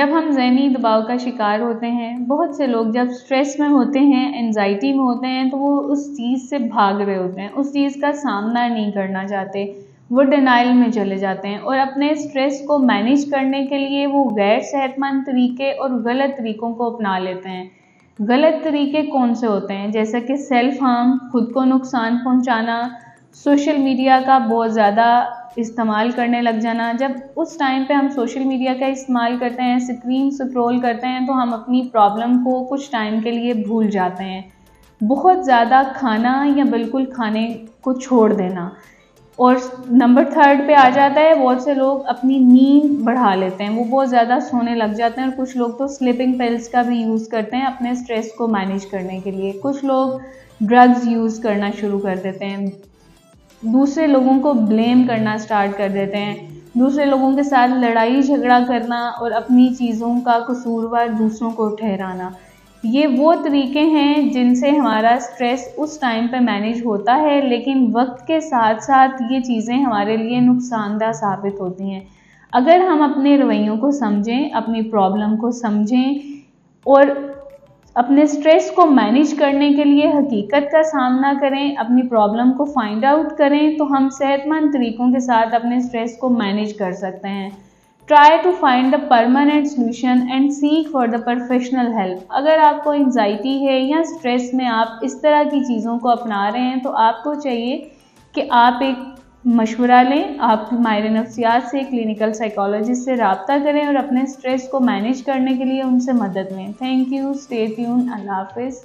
जब हम ज़हनी दबाव का शिकार होते हैं, बहुत से लोग जब स्ट्रेस में होते हैं, एंजाइटी में होते हैं, तो वो उस चीज़ से भाग रहे होते हैं, उस चीज़ का सामना नहीं करना चाहते, वो डिनाइल में चले जाते हैं और अपने स्ट्रेस को मैनेज करने के लिए वो गैर सेहतमंद तरीके और गलत तरीकों को अपना लेते हैं। गलत तरीके कौन से होते हैं? जैसे कि सेल्फ हार्म, खुद को नुकसान पहुंचाना, सोशल मीडिया का बहुत ज़्यादा इस्तेमाल करने लग जाना। जब उस टाइम पे हम सोशल मीडिया का इस्तेमाल करते हैं, स्क्रीन स्क्रॉल करते हैं, तो हम अपनी प्रॉब्लम को कुछ टाइम के लिए भूल जाते हैं। बहुत ज़्यादा खाना या बिल्कुल खाने को छोड़ देना। और नंबर 3 पे आ जाता है, बहुत से लोग अपनी नींद बढ़ा लेते हैं, वो बहुत ज़्यादा सोने लग जाते हैं। और कुछ लोग तो स्लीपिंग पिल्स का भी यूज़ करते हैं अपने स्ट्रेस को मैनेज करने के लिए। कुछ लोग ड्रग्स यूज़ करना शुरू कर देते हैं, दूसरे लोगों को ब्लेम करना स्टार्ट कर देते हैं, दूसरे लोगों के साथ लड़ाई झगड़ा करना और अपनी चीज़ों का कसूरवार दूसरों को ठहराना। ये वो तरीके हैं जिनसे हमारा स्ट्रेस उस टाइम पे मैनेज होता है, लेकिन वक्त के साथ साथ ये चीज़ें हमारे लिए नुकसानदायक साबित होती हैं। अगर हम अपने रवैयों को समझें, अपनी प्रॉब्लम को समझें और अपने स्ट्रेस को मैनेज करने के लिए हकीकत का सामना करें, अपनी प्रॉब्लम को फाइंड आउट करें, तो हम सेहतमंद तरीकों के साथ अपने स्ट्रेस को मैनेज कर सकते हैं। Try to find the permanent solution and seek for the professional help. अगर आपको एंजाइटी है या स्ट्रेस में आप इस तरह की चीज़ों को अपना रहे हैं, तो आपको चाहिए कि आप एक मशवरा लें, आप माहिर नफ्सियात से, क्लिनिकल साइकोलॉजिस्ट से रब्ता करें और अपने स्ट्रेस को मैनेज करने के लिए उनसे मदद लें। थैंक यू, स्टे ट्यून, अल्लाह हाफिज़।